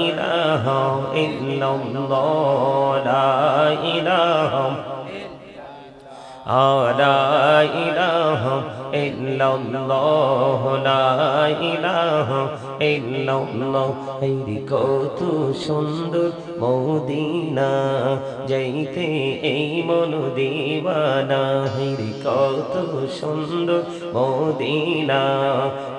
ইলাহা ইল্লাল্লাহ লা ইলাহা লা ইলাহা ইল্লাল্লাহ লা ইলাহা ইল্লাল্লাহ এই কত সুন্দর মদিনা যাইতে এই মন দিওয়ানা রে কত সুন্দর মদিনা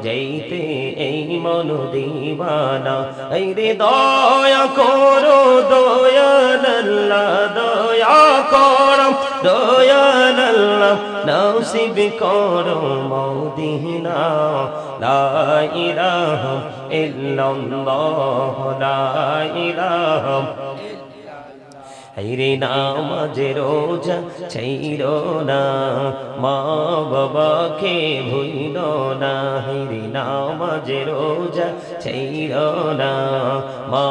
যাইতে এই মন দিওয়ানা এই রে দয়া করো দয়াল আল্লাহ দয়া করো দয়াল আল্লাহ নসিব করো মদিনা লা ইলাহা ইল্লাল্লাহ লা ইলাহা হায়রে নামাজে রোজা ছাইরো না মা বাবাকে ভুইলো না হায়রে নামাজে রোজা ছাইরো না মা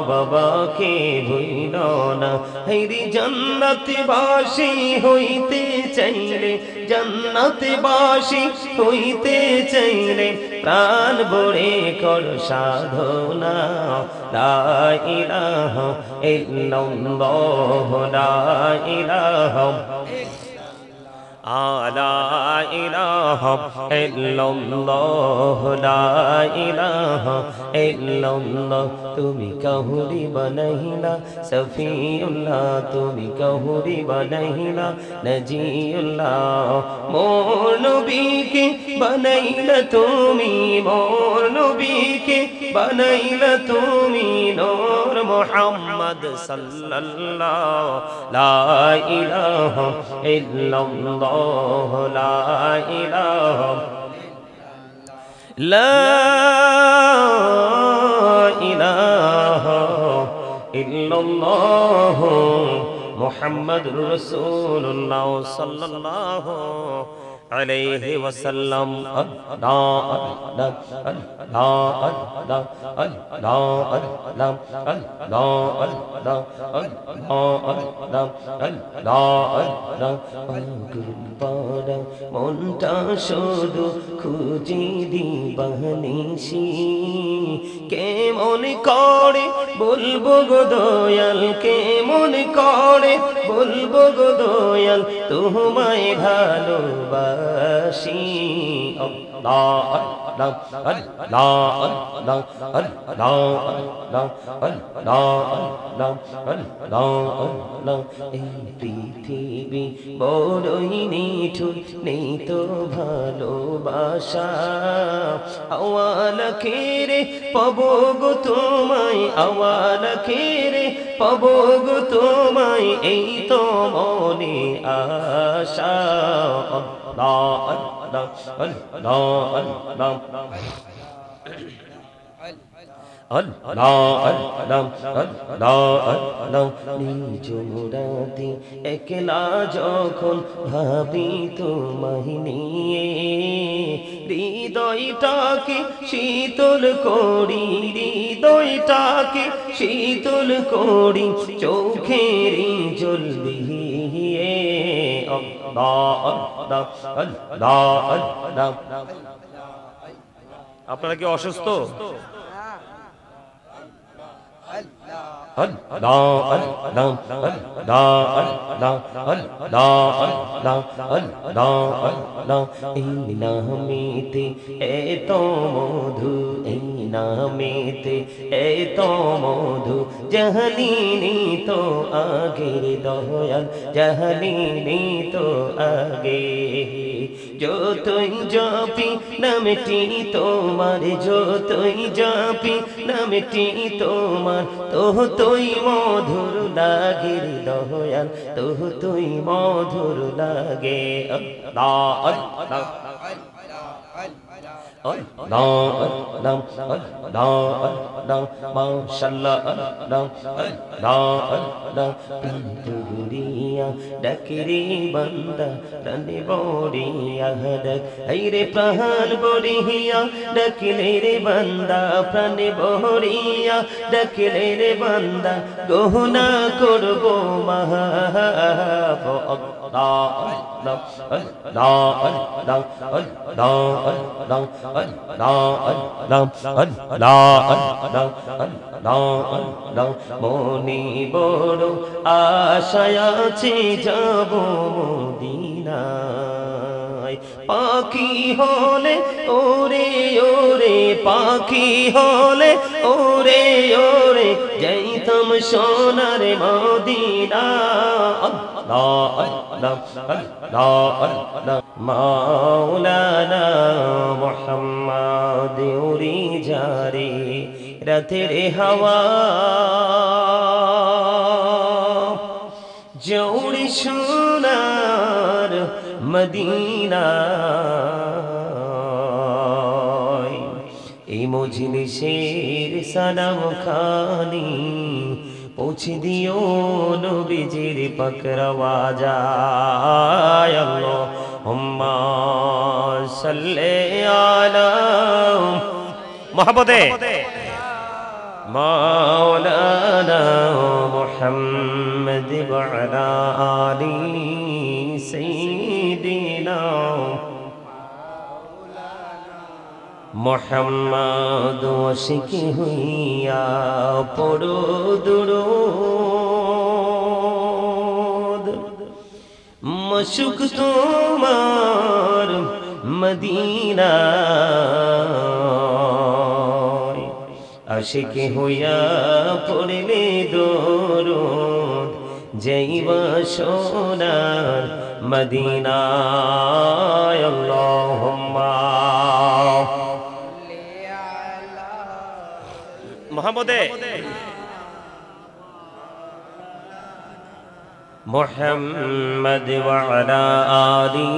বাবাকে ভুইলো না হায়রে জান্নাতবাসী হইতে চাইলে জান্নাতবাসী হইতে চাইলে প্রাণ ভরে কর সাধনা লা ইলাহা ইল্লাল্লাহ লা ইলাহা লা ইলাহা ইল্লাল্লাহ লা ইলাহা ইল্লাল্লাহ তুমি কাহুরি বানাইলা সফিউল্লাহ তুমি কাহুরি বানাইলা নজিউল্লাহ মোর নবীকে বানাইলা তুমি মোর নবীকে বানাইলা তুমি নূর মুহাম্মদ সাল্লাল্লাহু লা ইলাহা ইল্লাল্লাহ লা ইলাহা লা ইলাহা ইল্লাল্লাহ মুহাম্মাদুর রাসূলুল্লাহ সাল্লাল্লাহু আলাইহি ওয়াসাল্লাম মনটা শুধু খুঁজি দিবানিশি কেমন করে বলবো গো দয়াল কেমন করে বলবো গো দয়াল তোমায় ভালোবাসি আল্লাহ আল্লাহ আল্লাহ আল্লাহ আল্লাহ আল্লাহ আল্লাহ আল্লাহ আল্লাহ এই পৃথিবী বড়ই নিঠুর নেই তো ভালোবাসা আওয়াল খেরে পাবো গো তোমায় আওয়াল খেরে পাবো গো তোমায় এই তো মনে আশা আল্লাহ আল্লাহ আল্লাহ আল্লাহ নিজ মুরাদি একলা যখন ভাবি তোমায় নিয়ে হৃদয়টাকে শীতল করি হৃদয়টাকে শীতল করি চোখের জল দিয়ে আপনারা কি অসুস্থ এই নামেতে এত মধু এই নামেতে এত মধু জাহানিনি তো আগের দয়াল জাহানিনি তো আগে যতই জপি নামটি তোমার যতই জপি নামটি তোমার তোই মধুর লাগে দয়াল তোই মধুর লাগে আল্লাহ আল্লাহ ডাকিরে বান্দা প্রাণে বড়িয়া ডাক রে প্রাণ বড়িয়া ডাকিলে রে বান্দা প্রাণে বড়িয়া ডাকিলে রে বান্দা গহনা করব মাহাব মনে বড় আশায় আছে যাব মদিনায় পাখি হলে ওরে ওরে পাখি হলে ওরে ওরে যাইতাম সোনার মদিনা মাওলানা মুহাম্মদ উড়ি যারে রাতের হাওয়া জৌড়ি সোনার মদিনা এই মজলিসের সালাম খানি পৌঁছে দিও নবীজির পাকরাওয়াজায় আল্লাহুম্মা সাল্লি আলা মুহাম্মাদে মাওলানা মুহাম্মদ ওয়া আলা আলি সাইয়্যিদিনা মোহাম্মদ ওয়াশিকি হইয়া পড়ো দুরূদ মশুক তোমার মদিনা আশিকি হইয়া পড়লে দুরূদ যাইবা সোনার মদিনায় আল্লাহুম্মা মুহাম্মদে মুহাম্মদ ওয়া আলা আলি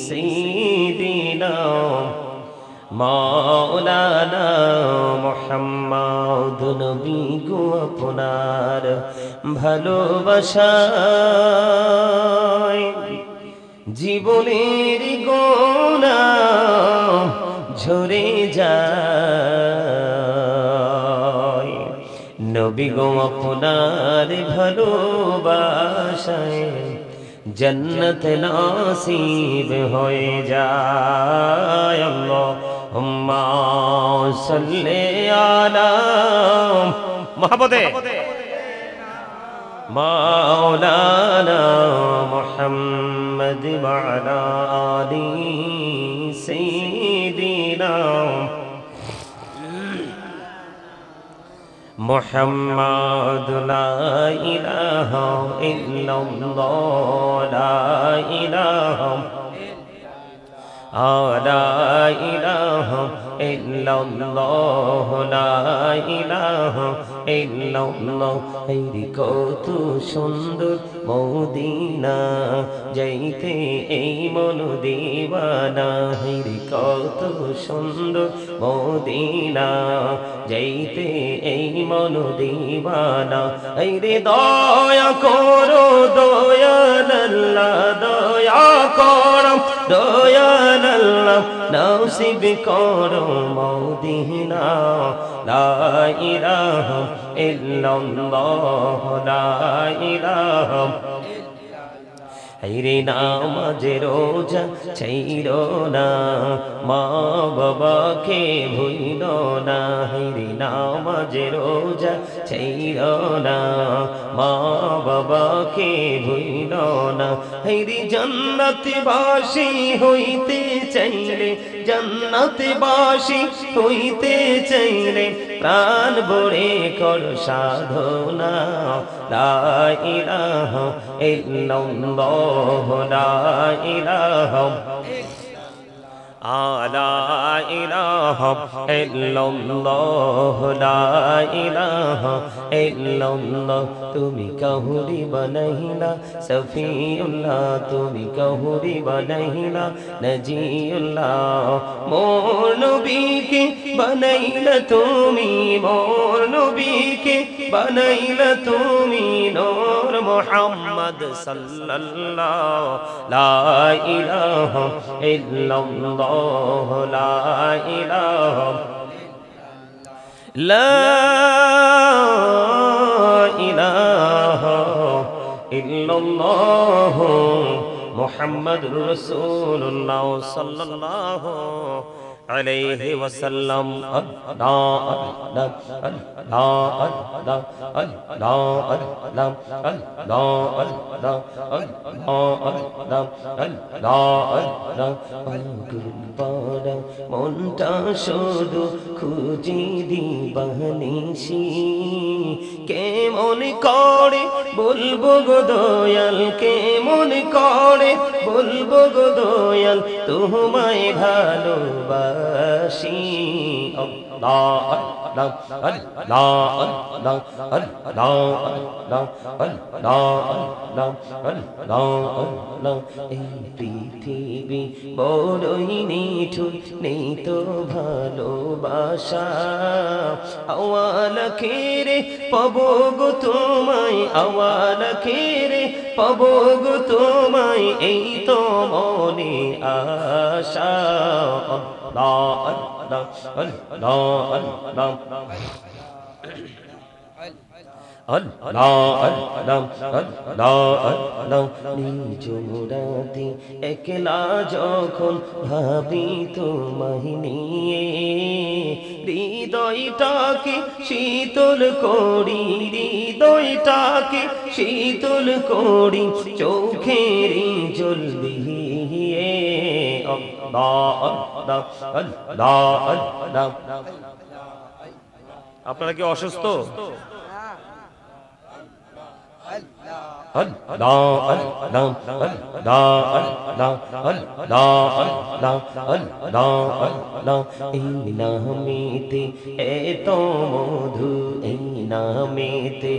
সাইয়্যিদিনা মাওলানা মুহাম্মদ নবী গো আপনার ভালোবাসায় জীবনের গোনা ঝরে যায় নবী গো আপনার ভালোবাসায় জন্নত নসিব হয়ে যায় আল্লাহুম্মা সাল্লি আলা মুহাম্মাদে মাওলানা মুহাম্মদ ওয়া আলা আলি সাইয়্যিদিনা মুহাম্মদ লা ইলাহা ইল্লাল্লাহ লা ইলাহা লা ইলাহা ইল্লাল্লাহ লা ইলাহা ইল্লাল্লাহ এই কত সুন্দর মদিনা যাইতে এই মন দিওয়ানা হে কত সুন্দর মদিনা যাইতে এই মন দিওয়ানা এই রে দয়া করো দয়াল আল্লাহ দয়া করো দয়াল আল্লাহ নসিব করো মদিনা লা ইলাহা ইল্লাল্লাহ লা ইলাহা হাইরে নামাজ রোজা ছাইরো না মা বাবাকে ভুইলো না হাইরে নামাজ রোজা ছাইরো না মা বাবাকে ভুইলো না হাইরে জান্নাতবাসী হইতে চাইলে জান্নাতবাসী হইতে চাইলে প্রাণ ভরে কর সাধনা লা ইলাহা ইল্লাল্লাহ লা ইলাহা লা ইলাহা ইল্লাল্লাহ লা ইলাহা ইল্লাল্লাহ তুমি কাহুরি বানাইলা সফিউল্লাহ তুমি কাহুরি বানাইলা নজিউল্লাহ মোর নবীকে বানাইলা তুমি মোর নবীকে বানাইলা তুমি নূর মুহাম্মদ সাল্লাল্লাহু লা ইলাহা ইল্লাল্লাহ লা ইলাহা লা ইলাহা ইল্লাল্লাহ মুহাম্মাদুর রাসূলুল্লাহ সাল্লাল্লাহু عليه وسلم الله الله الله الله الله الله الله الله মনটা শুধু খুঁজি দিবানিশি কেমন করে বলবো গো দয়াল কেমন করে বলবো গো দয়াল তোমায় ভালোবাসি আল্লাহ আল্লাহ আল্লাহ আল্লাহ আল্লাহ আল্লাহ আল্লাহ আল্লাহ আল্লাহ এই পৃথিবী বড়ই নিঠুর নেই তো ভালোবাসা আওয়াল খেরে পাবো গো তোমায় আওয়াল খেরে পাবো গো তোমায় এই তো মনে আশা আল্লাহ আল্লাহ আল্লাহ আল্লাহ নিজরাতে একলা যখন ভাবি তোমায় নিয়ে হৃদয়টাকে শীতল করি হৃদয়টাকে শীতল করি চোখের জল দিয়ে আল্লাহ আল্লাহ আল্লাহ আল্লাহ আপনারা কি অসুস্থ এই নামেতে এত মধু এই নামেতে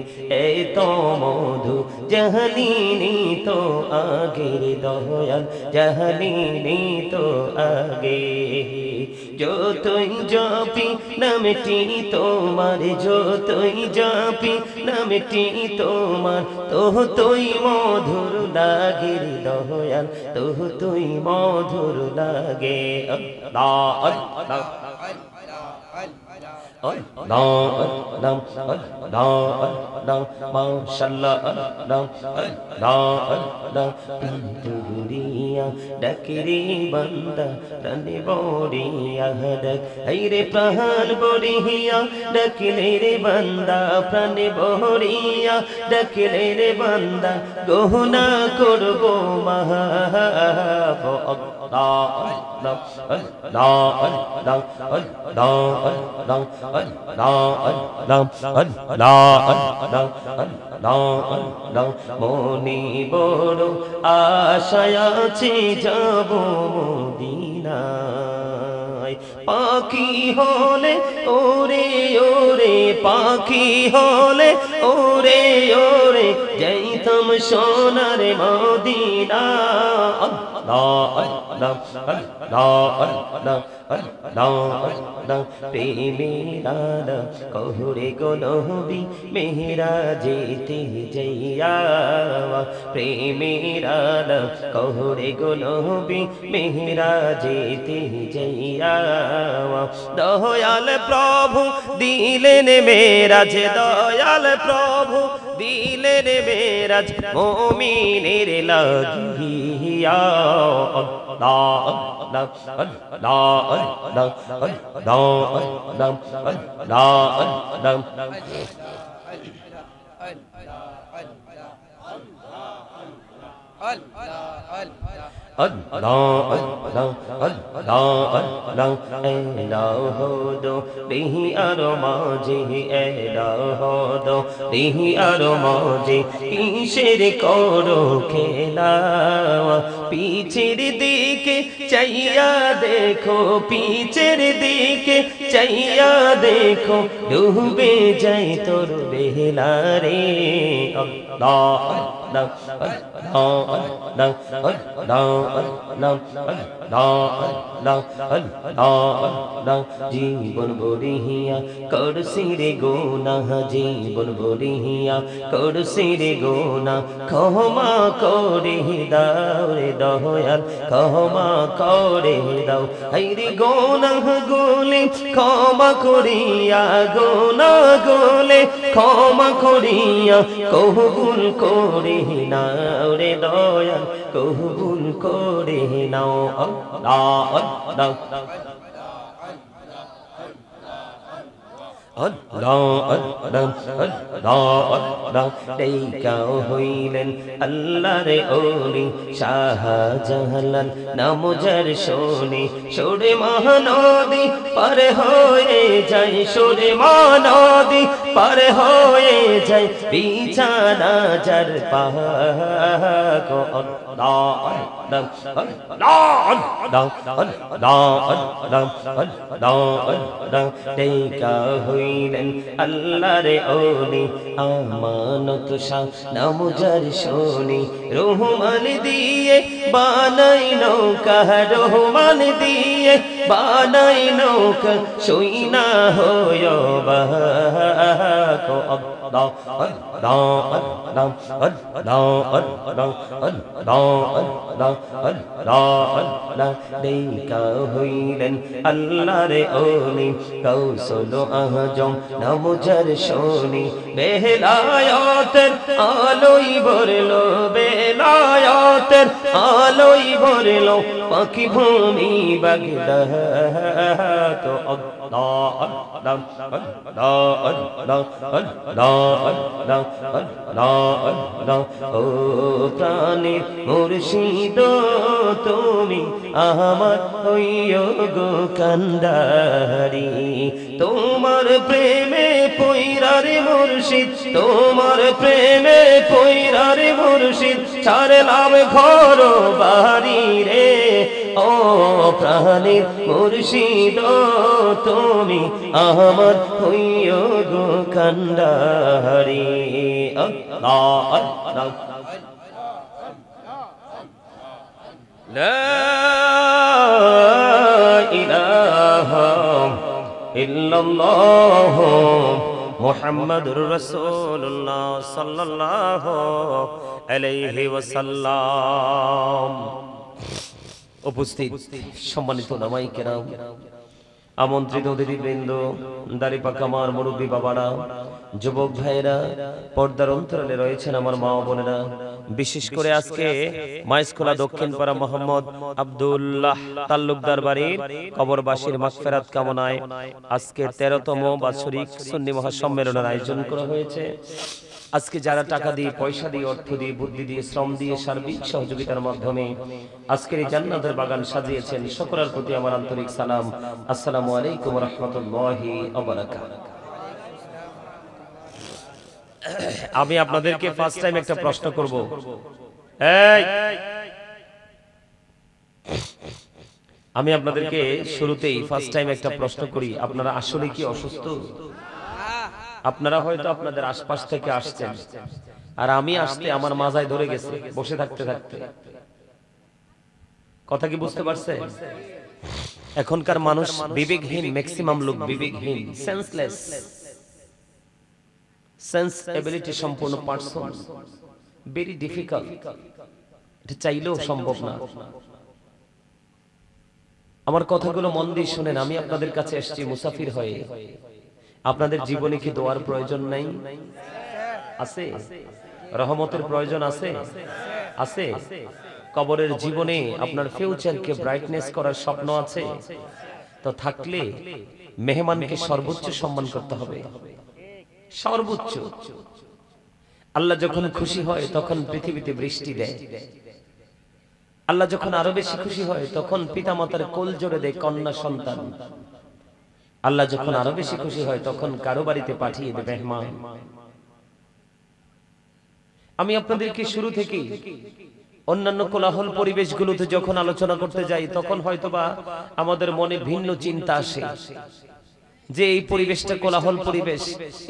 এত মধু জাহালিনি তো আগের দয়াল জাহালিনি তো আগে যতই জপি নামটি তোমার যতই জপি নামটি তোমার তোই মধুর লাগে দয়াল তোই মধুর লাগে আল্লাহ আল্লাহ ডাকিরে বান্দা প্রাণে বড়িয়া ডাক রে প্রাণ বড়িয়া ডাকিলে রে বান্দা প্রাণে বড়িয়া ডাকিলে রে বান্দা গহনা করবো মাহাব মনে বড় আশায় আছে যাব মদিনায় পাখি হলে ওরে ওরে পাখি হলে ওরে ওরে যাইতাম সোনার মদিনা আল্লাহ আল্লাহ আল্লাহ আল্লাহ আল্লাহ প্রেমের কহুরে গো নবী মেহরাজেতে যাইয়া প্রেমের কহুরে গো নবী মেহরাজেতে যাইয়া দয়াল প্রভু দিলেন মেরাজ দয়াল প্রভু দিলেন মেরাজ মুমিনের লাগিয়া আল্লাহ আল্লাহ আল্লাহ আল্লাহ আল্লাহ আল্লাহ আল্লাহ দেহি আর মাঝে দেহি আর মাঝে কিসের করো খেলা পিছের দিকে চাইয়া দেখো পিছের দিকে চাইয়া দেখো ডুবে যাই তোর বেলা রে আল্লাহ আল্লাহ আল্লাহ জীবন বড়িয়া করছি রে গোনা জীবন বড়িয়া করছি রে গোনা ক্ষমা করে দাও রে দয়াল ক্ষমা করে দাও হাইরে গোনা গোলে ক্ষমা করিয়া গোনা গোলে ক্ষমা করিয়া কবুল করে নাও রে দয়াল কবুল করে নাও আল্লাহ আল্লাহ দেখাও হইলেন আল্লাহর ওলি শাহজালাল নাম যার শুনি সুরে মহানদী পার হয়ে যায়, সুরে মহানদী পার হয়ে যায়, বিছানা যার পাক দেখা হইলেন আল্লাহর ওলি আমানত শাহ নাম যার শুনি রহমান দিয়ে বানাই নৌকা, রহমান দিয়ে বানাই নৌকা সইনা হয় দেখা হইলেন আল্লাহর ওলি কৌশল আজম নাম যার শুনি বেলায়েতের আলোই ভরলো, বেলায়েতের আলোই ভরলো পাখি ভূমি বাগদাদ। ও প্রাণের মুর্শিদ তুমি আমার হইও গো কান্ডারি, তোমার প্রেমে পয়রারে মুর্শিদ, তোমার প্রেমে পয়রারে মুর্শিদ ছাড়লাম ঘর বাড়ি রে। ও প্রাণের মুর্শিদ তুমি আমার হইও গো কান্ডারি। আল্লাহ আল্লাহ লা ইলাহা ইল্লাল্লাহ মুহাম্মাদুর রাসূলুল্লাহ সাল্লাল্লাহু আলাইহি ওয়াসাল্লাম। উপস্থিত সম্মানিত ওলামায়ে কেরাম, আমন্ত্রিত অতিথিবৃন্দ, দাড়িপাকা আমার মুরব্বী বাবারা, যুবক ভাইরা, পর্দার অন্তরালে রয়েছেন আমার মা বোনেরা, বিশেষ করে আজকে মাইজখোলা দক্ষিণ পাড়া মোহাম্মদ আব্দুল্লাহ তালুকদার বাড়ির কবরবাসীর মাগফিরাত কামনায় আজকে 13তম বাৎসরিক সুন্নি মহাসম্মেলনের আয়োজন করা হয়েছে। আজকে যারা টাকা দিয়ে, পয়সা দিয়ে, অর্থ দিয়ে, বুদ্ধি দিয়ে, শ্রম দিয়ে, সার্বিক সহযোগিতার মাধ্যমে আজকের এই জান্নাতের বাগান সাজিয়েছেন, সকলের প্রতি আমার আন্তরিক সালাম। আসসালামু আলাইকুম ওয়া রাহমাতুল্লাহি ওয়া বারাকাতুহু। আমি আপনাদেরকে ফার্স্ট টাইম একটা প্রশ্ন করব। আমি আপনাদেরকে শুরুতেই ফার্স্ট টাইম একটা প্রশ্ন করি, আপনারা আসলে কি অসুস্থ? আপনারা হয়তো আপনাদের আশপাশ থেকে আসছেন, আর আমি আসতে আমার মাজায় ধরে গেছে বসে থাকতে থাকতে। কথা কি বুঝতে পারছেন? এখনকার মানুষ বিবেকহীন, ম্যাক্সিমাম লোক বিবেকহীন, সেন্সলেস, সেন্স এবিলিটি সম্পূর্ণ পারসন, ভেরি ডিফিকাল্ট, এটা চাইলেও সম্ভব না। আমার কথাগুলো মন দিয়ে শুনেন। আমি আপনাদের কাছে এসেছি মুসাফির হয়ে। আপনাদের জীবনে কি দোয়ার প্রয়োজন নাই? আছে? রহমতের প্রয়োজন আছে? আছে? কবরের জীবনে আপনার ফিউচারকে ব্রাইটনেস করার স্বপ্ন আছে? তো থাকলে মেহমানকে সর্বোচ্চ সম্মান করতে হবে, সর্বোচ্চ। আল্লাহ যখন খুশি হয় তখন পৃথিবীতে বৃষ্টি দেয়। আল্লাহ যখন আরো বেশি খুশি হয় তখন পিতামাতার কোল জোড়ে দেয় কন্যা সন্তান। আল্লাহ যখন আরো বেশি খুশি হয় তখন কারো বাড়িতে পাঠিয়ে দেয় মেহমান। আমি আপনাদেরকে শুরু থেকেই অন্যান্য কোলাহল পরিবেশগুলোতে যখন আলোচনা করতে যাই তখন হয়তোবা আমাদের মনে ভিন্ন চিন্তা আসে যে এই পরিবেশটা কোলাহল পরিবেশ,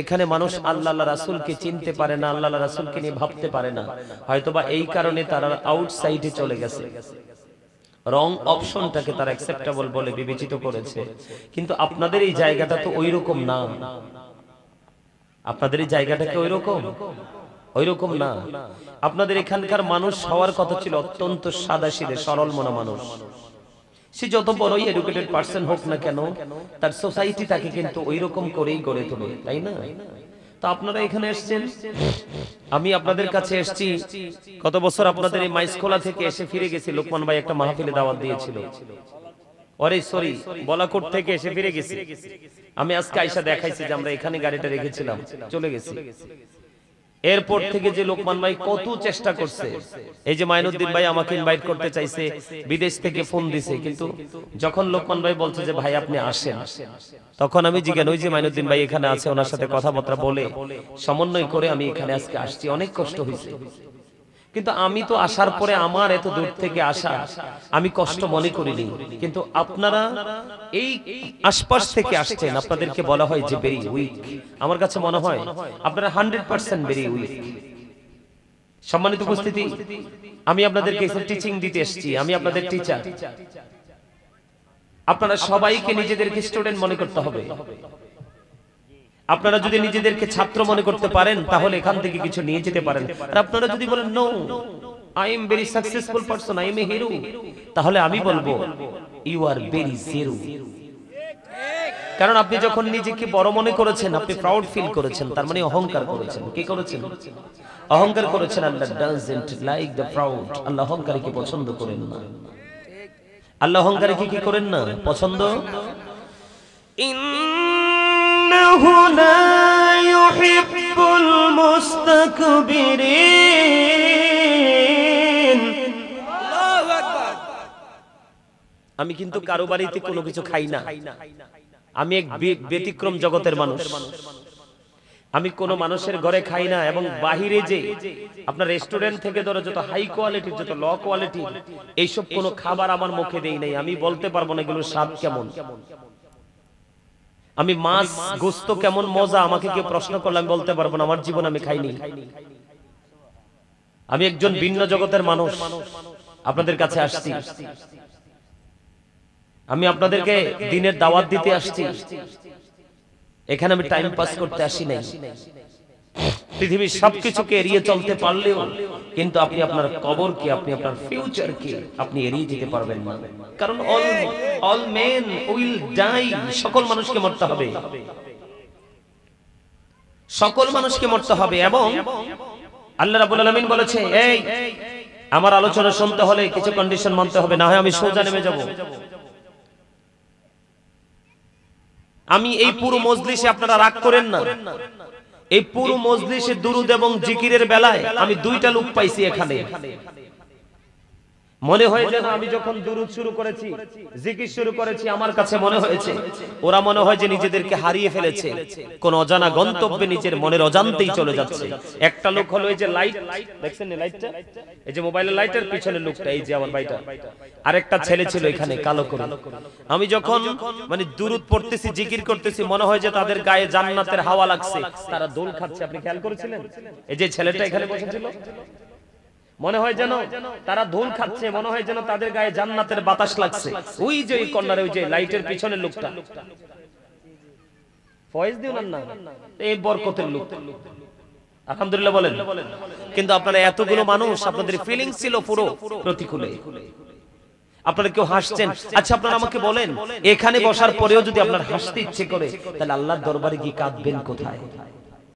এখানে মানুষ আল্লাহ রাসূলকে চিনতে পারে না, আল্লাহ রাসূলকে নিয়ে ভাবতে পারে না। হয়তোবা এই কারণে তারা আউটসাইডে চলে গেছে, রং অপশনটাকে তারা অ্যাকসেপ্টেবল বলে বিবেচিত করেছে। কিন্তু আপনাদের এই জায়গাটা তো ওইরকম না। আপনাদের এই জায়গাটা কি ওইরকম না। আপনাদের এখানকার মানুষ হওয়ার কথা ছিল অত্যন্ত সাদাসিধে, সরল মনা মানুষ। সে যত বড়ই এডুকেটেড পারসন হোক না কেন, তার সোসাইটি তাকে কিন্তু ওইরকম করেই গড়ে তোলে, তাই না? তো আপনারা এখানে এসেছেন, আমি আপনাদের কাছে এসেছি। কত বছর আপনাদের এই মাইজখোলা থেকে এসে ফিরে গেছি। লোকমান ভাই একটা মাহফিলে দাওয়াত দিয়েছিল, ওরে সরি, বলাকোট থেকে এসে ফিরে গেছি। আমি আজকে আইসা দেখাইছি যে আমরা এখানে গাড়িটা রেখেছিলাম, চলে গেছি। এরপর থেকে যে লোকমান ভাই কত চেষ্টা করছে, এই যে মাইনুদ্দিন ভাই আমাকে ইনভাইট করতে চাইছে, বিদেশ থেকে ফোন দিছে, কিন্তু যখন লোকমান ভাই বলছে যে ভাই আপনি আসেন, তখন আমি জিজ্ঞান ওই যে মাইনুদ্দিন ভাই এখানে আছে, ওনার সাথে কথাবার্তা বলে সমন্বয় করে আমি এখানে আজকে আসছি। অনেক কষ্ট হয়েছে, কিন্তু আমি তো আসার পরে আমার এত দূর থেকে আসা আমি কষ্ট মনে করিনি। কিন্তু আপনারা এই আশপাশ থেকে আসছেন, আপনাদেরকে বলা হয় যে ভেরি উইক। আমার কাছে মনে হয় আপনারা 100% ভেরি উইক। সম্মানিত উপস্থিতি, আমি আপনাদেরকে টিচিং দিতে এসেছি, আমি আপনাদের টিচার। আপনারা সবাইকে নিজেদেরকে স্টুডেন্ট মনে করতে হবে। আপনারা যদি নিজেদেরকে ছাত্র মনে করতে পারেন তাহলে এখান থেকে কিছু নিয়ে যেতে পারেন। আর আপনারা যদি বলেন no, I am very successful person, I am a hero, তাহলে আমি বলবো ইউ আর ভেরি জিরো। কারণ আপনি যখন নিজেকে বড় মনে করেছেন, আপনি প্রাউড ফিল করেছেন, তার মানে অহংকার করেছেন। কি করেছেন? অহংকার করেছেন। আল্লাহ ডাজন্ট লাইক দ্য প্রাউড। আল্লাহ অহংকারীকে পছন্দ করেন না। আল্লাহ অহংকারীকে কি করেন না? পছন্দ। ইন্নাহু লা ইউহিব্বুল মুস্তাকবিরিন। আল্লাহু আকবার। আমি কিন্তু কারো বাড়িতে কোনো কিছু খাই না। আমি এক ব্যতিক্রম জগতের মানুষ। আমি কোন মানুষের ঘরে খাই না, এবং বাহিরে যে আপনার রেস্টুরেন্ট থেকে ধরে যত হাই কোয়ালিটির, যত লো কোয়ালিটি, এইসব কোন খাবার আমার মুখে দেই নাই। আমি বলতে পারবো না এগুলোর স্বাদ কেমন। আমি মাছ গোস্ত কেমন মজা আমাকে কেউ প্রশ্ন করলে আমি বলতে পারবো না, আমার জীবন আমি খাইনি। আমি একজন ভিন্ন জগতের মানুষ, আপনাদের কাছে আসছি। আমি আপনাদেরকে দিনের দাওয়াত দিতে আসছি। এখানে আমি টাইম পাস করতে আসি নাই। পৃথিবীর সবকিছুকে এড়িয়ে চলতে পারলেও কিন্তু আপনি আপনার কবরকে, আপনি আপনার ফিউচারকে আপনি এড়িয়ে যেতে পারবেন না। কারণ অল মেন উইল ডাই। সকল মানুষকে মরতে হবে, সকল মানুষকে মরতে হবে। এবং আল্লাহ রাব্বুল আলামিন বলেছে, এই আমার আলোচনা শুনতে হলে কিছু কন্ডিশন মানতে হবে, না হয় আমি সোজা নেমে যাব। আমি এই পুরো মজলিসে, আপনারা রাগ করেন না, এই পুরো মজলিসে দুরুদ এবং জিকিরের বেলায় আমি দুইটা লোক পাইছি এখানে। মনে হয় যেন আমি যখন দুরুদ শুরু করেছি, জিকির শুরু করেছি, আমার কাছে মনে হয়েছে ওরা মনে হয় যে নিজেদেরকে হারিয়ে ফেলেছে, কোন অজানা গন্তব্যে নিজের মনের অজান্তেই চলে যাচ্ছে। একটা লোক হলো এই যে লাইট, দেখছেন না লাইটটা, এই যে মোবাইলের লাইটের পিছনের লোকটা, এই যে আমার ভাইটা। আরেকটা ছেলে ছিল এখানে কালো করে। আমি যখন মানে দুরুদ পড়তেছি, জিকির করতেছি, মনে হয় যে তাদের গায়ে জান্নাতের হাওয়া লাগছে, তারা দোল খাচ্ছে। আপনি খেয়াল করেছিলেন? এই যে ছেলেটা এখানে বসেছিল, মনে হয় যেন তারা ধুল খাচ্ছে, মনে হয় যেন তাদের গায়ে জান্নাতের বাতাস লাগছে। ওই যে এই কর্নারে, ওই যে লাইটের পিছনের লোকটা, ফয়েজ দিও না, এই বরকতের লোক। আলহামদুলিল্লাহ বলেন। কিন্তু আপনারা এতগুলো মানুষ, আপনাদের ফিলিংস ছিল পুরো প্রতিকূলে। আপনারা কেউ হাসছেন। আচ্ছা আপনারা আমাকে বলেন, এখানে বসার পরেও যদি আপনার হাসতে ইচ্ছে করে, তাহলে আল্লাহর দরবারে কি কাঁদবেন কোথায়?